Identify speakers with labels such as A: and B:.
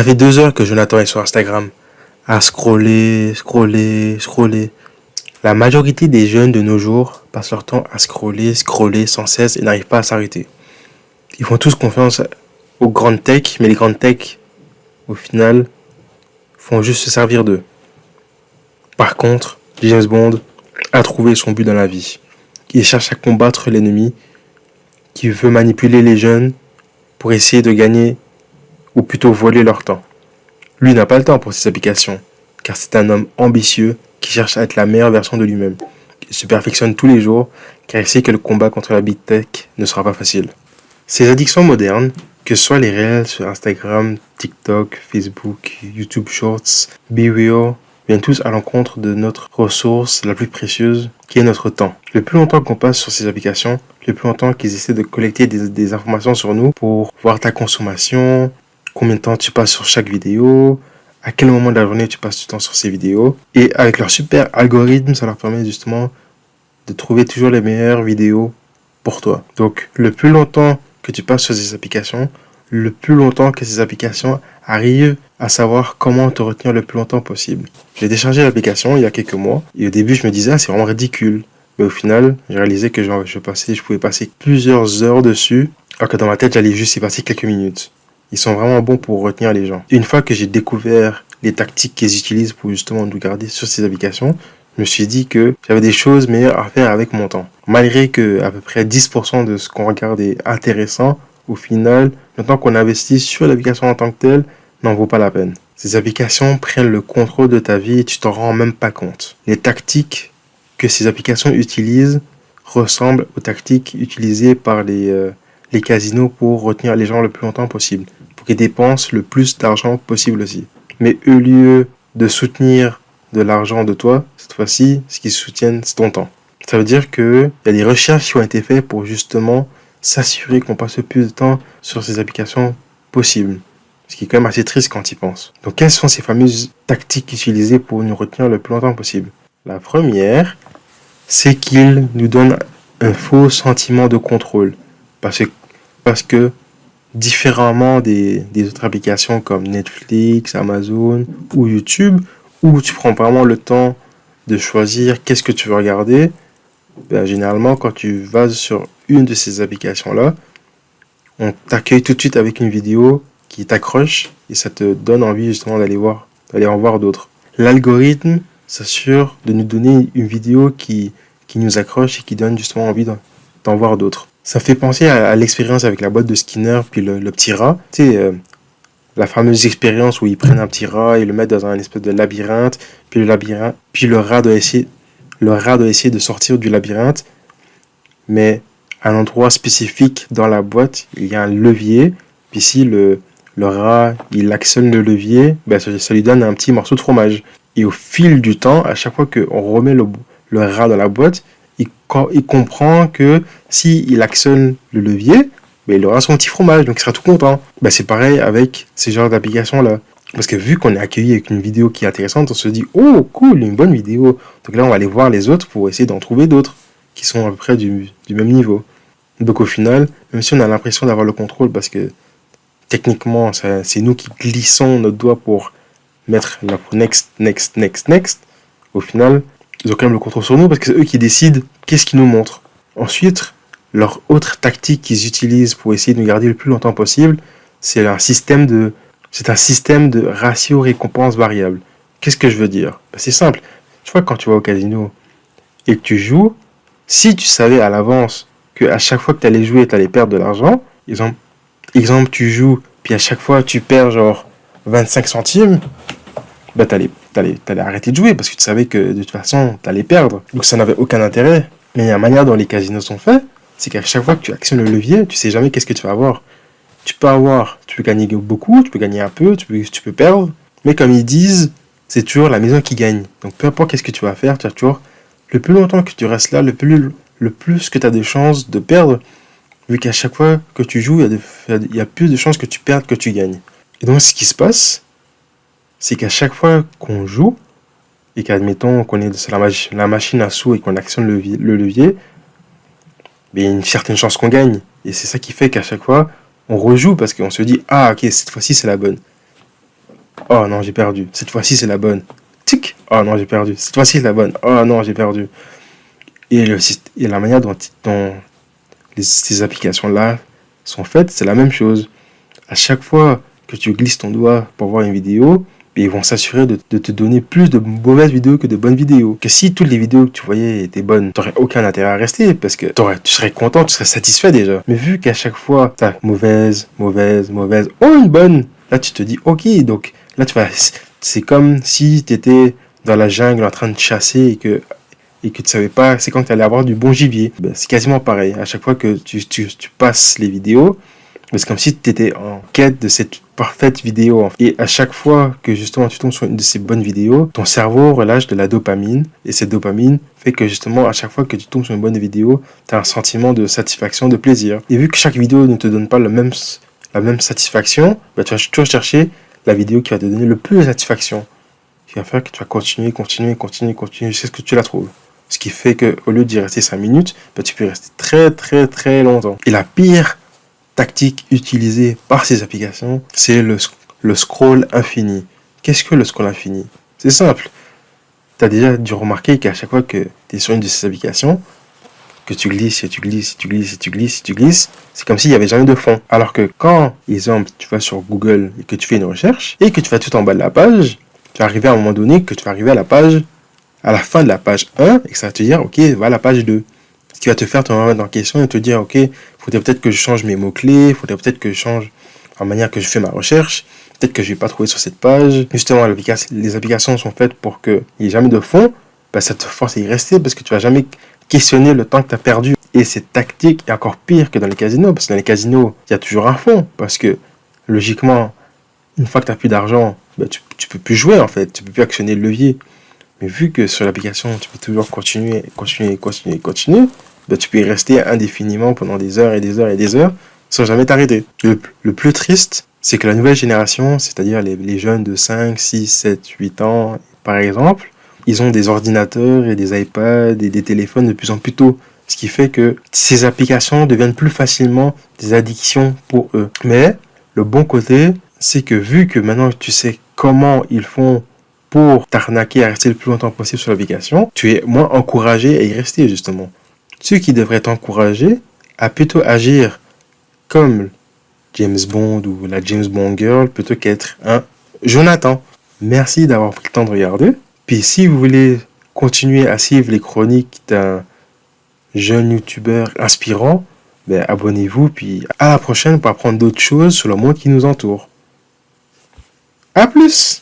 A: fait 2 heures que Jonathan est sur Instagram, à scroller. La majorité des jeunes de nos jours passent leur temps à scroller sans cesse et n'arrivent pas à s'arrêter. Ils font tous confiance aux grandes tech, mais les grandes tech, au final, font juste se servir d'eux. Par contre, James Bond a trouvé son but dans la vie. Il cherche à combattre l'ennemi qui veut manipuler les jeunes pour essayer de gagner ou plutôt voler leur temps. Lui n'a pas le temps pour ses applications, car c'est un homme ambitieux qui cherche à être la meilleure version de lui-même. Il se perfectionne tous les jours, car il sait que le combat contre la big tech ne sera pas facile. Ces addictions modernes, que ce soit les réels sur Instagram, TikTok, Facebook, YouTube Shorts, BeReal, viennent tous à l'encontre de notre ressource la plus précieuse, qui est notre temps. Le plus longtemps qu'on passe sur ces applications, le plus longtemps qu'ils essaient de collecter des informations sur nous pour voir ta consommation, combien de temps tu passes sur chaque vidéo, à quel moment de la journée tu passes du temps sur ces vidéos. Et avec leur super algorithme, ça leur permet justement de trouver toujours les meilleures vidéos pour toi. Donc, le plus longtemps que tu passes sur ces applications, le plus longtemps que ces applications arrivent à savoir comment te retenir le plus longtemps possible. J'ai déchargé l'application il y a quelques mois et au début je me disais c'est vraiment ridicule. Mais au final, j'ai réalisé que je pouvais passer plusieurs heures dessus alors que dans ma tête j'allais juste y passer quelques minutes. Ils sont vraiment bons pour retenir les gens. Une fois que j'ai découvert les tactiques qu'ils utilisent pour justement nous garder sur ces applications, je me suis dit que j'avais des choses meilleures à faire avec mon temps. Malgré que à peu près 10% de ce qu'on regarde est intéressant, au final, le temps qu'on investit sur l'application en tant que telle n'en vaut pas la peine. Ces applications prennent le contrôle de ta vie et tu t'en rends même pas compte. Les tactiques que ces applications utilisent ressemblent aux tactiques utilisées par les casinos pour retenir les gens le plus longtemps possible, pour qu'ils dépensent le plus d'argent possible aussi. Mais au lieu de soutenir de l'argent de toi, cette fois-ci, ce qu'ils soutiennent, c'est ton temps. Ça veut dire qu'il y a des recherches qui ont été faites pour justement s'assurer qu'on passe le plus de temps sur ces applications possible. Ce qui est quand même assez triste quand tu y penses. Donc, quelles sont ces fameuses tactiques utilisées pour nous retenir le plus longtemps possible? La première, c'est qu'ils nous donnent un faux sentiment de contrôle. Parce que différemment des autres applications comme Netflix, Amazon ou YouTube, où tu prends vraiment le temps de choisir qu'est-ce que tu veux regarder, généralement, quand tu vas sur une de ces applications-là, on t'accueille tout de suite avec une vidéo qui t'accroche et ça te donne envie justement d'aller en voir d'autres. L'algorithme s'assure de nous donner une vidéo qui nous accroche et qui donne justement envie d'en voir d'autres. Ça fait penser à l'expérience avec la boîte de Skinner puis le petit rat. Tu sais, la fameuse expérience où ils prennent un petit rat et le mettent dans un espèce de labyrinthe, puis le rat doit essayer de sortir du labyrinthe, mais à un endroit spécifique dans la boîte, il y a un levier, puis si le rat, il actionne le levier, ça lui donne un petit morceau de fromage. Et au fil du temps, à chaque fois qu'on remet le rat dans la boîte, il comprend que s'il actionne le levier, il aura son petit fromage, donc il sera tout content. C'est pareil avec ces genres d'applications-là. Parce que vu qu'on est accueilli avec une vidéo qui est intéressante, on se dit « Oh, cool, une bonne vidéo !» Donc là, on va aller voir les autres pour essayer d'en trouver d'autres qui sont à peu près du même niveau. Donc au final, même si on a l'impression d'avoir le contrôle, parce que techniquement, c'est nous qui glissons notre doigt pour mettre la next, au final, ils ont quand même le contrôle sur nous parce que c'est eux qui décident qu'est-ce qu'ils nous montrent. Ensuite, leur autre tactique qu'ils utilisent pour essayer de nous garder le plus longtemps possible, c'est un système de ratio récompense variable. Qu'est-ce que je veux dire? C'est simple. Tu vois, quand tu vas au casino et que tu joues, si tu savais à l'avance qu'à chaque fois que tu allais jouer, tu allais perdre de l'argent, exemple, tu joues, puis à chaque fois tu perds genre 25 centimes, t'allais arrêter de jouer parce que tu savais que de toute façon, tu allais perdre. Donc ça n'avait aucun intérêt. Mais la manière dont les casinos sont faits, c'est qu'à chaque fois que tu actionnes le levier, tu sais jamais qu'est-ce que tu vas avoir. Tu peux gagner beaucoup, tu peux gagner un peu, tu peux perdre. Mais comme ils disent, c'est toujours la maison qui gagne. Donc peu importe qu'est-ce que tu vas faire, tu as toujours, le plus longtemps que tu restes là, le plus que tu as de chances de perdre, vu qu'à chaque fois que tu joues, il y a plus de chances que tu perdes que tu gagnes. Et donc ce qui se passe, c'est qu'à chaque fois qu'on joue, et qu'admettons qu'on est sur la machine à sous et qu'on actionne le levier, il y a une certaine chance qu'on gagne. Et c'est ça qui fait qu'à chaque fois, on rejoue parce qu'on se dit « Ah, ok, cette fois-ci, c'est la bonne. » Oh non, j'ai perdu. Cette fois-ci, c'est la bonne. Tic. Oh non, j'ai perdu. Cette fois-ci, c'est la bonne. Oh non, j'ai perdu. Et la manière dont ces applications-là sont faites, c'est la même chose. À chaque fois que tu glisses ton doigt pour voir une vidéo, ils vont s'assurer de te donner plus de mauvaises vidéos que de bonnes vidéos. Que si toutes les vidéos que tu voyais étaient bonnes, tu n'aurais aucun intérêt à rester parce que tu serais content, tu serais satisfait déjà. Mais vu qu'à chaque fois, tu as mauvaise, mauvaise, mauvaise, oh une bonne, là tu te dis ok, donc là c'est comme si tu étais dans la jungle en train de chasser et que tu savais pas, c'est quand tu allais avoir du bon gibier. Ben, c'est quasiment pareil. À chaque fois que tu passes les vidéos, c'est comme si tu étais en quête de cette parfaite vidéo. Et à chaque fois que justement tu tombes sur une de ces bonnes vidéos, ton cerveau relâche de la dopamine. Et cette dopamine fait que justement à chaque fois que tu tombes sur une bonne vidéo, tu as un sentiment de satisfaction, de plaisir. Et vu que chaque vidéo ne te donne pas la même satisfaction, bah, tu vas toujours chercher la vidéo qui va te donner le plus de satisfaction. Ce qui va faire que tu vas continuer jusqu'à ce que tu la trouves. Ce qui fait qu'au lieu d'y rester 5 minutes, bah, tu peux y rester très très très longtemps. Et la pire tactique utilisée par ces applications, c'est le scroll infini. Qu'est-ce que le scroll infini? C'est simple. Tu as déjà dû remarquer qu'à chaque fois que tu es sur une de ces applications, que tu glisses et tu glisses et tu glisses et tu glisses et tu glisses, c'est comme s'il n'y avait jamais de fond. Alors que quand, exemple, tu vas sur Google et que tu fais une recherche et que tu vas tout en bas de la page, tu vas arriver à un moment donné que tu vas arriver à la fin de la page 1 et que ça va te dire, ok, va à la page 2. Ce qui va te faire te remettre en question et te dire, ok, faudrait peut-être que je change mes mots-clés, faudrait peut-être que je change la manière que je fais ma recherche, peut-être que je vais pas trouver sur cette page. Justement, les applications sont faites pour qu'il n'y ait jamais de fond, bah, ça te force à y rester parce que tu vas jamais questionner le temps que tu as perdu. Et cette tactique est encore pire que dans les casinos, parce que dans les casinos, il y a toujours un fond, parce que logiquement, une fois que tu n'as plus d'argent, bah, tu peux plus jouer en fait, tu peux plus actionner le levier. Mais vu que sur l'application, tu peux toujours continuer, bah, tu peux y rester indéfiniment pendant des heures et des heures et des heures sans jamais t'arrêter. Le plus triste, c'est que la nouvelle génération, c'est-à-dire les jeunes de 5, 6, 7, 8 ans, par exemple, ils ont des ordinateurs et des iPads et des téléphones de plus en plus tôt. Ce qui fait que ces applications deviennent plus facilement des addictions pour eux. Mais le bon côté, c'est que vu que maintenant tu sais comment ils font pour t'arnaquer à rester le plus longtemps possible sur l'application, tu es moins encouragé à y rester justement. Ce qui devrait t'encourager à plutôt agir comme James Bond ou la James Bond Girl plutôt qu'être un Jonathan. Merci d'avoir pris le temps de regarder. Puis si vous voulez continuer à suivre les chroniques d'un jeune youtubeur inspirant, ben abonnez-vous, puis à la prochaine pour apprendre d'autres choses sur le monde qui nous entoure. À plus!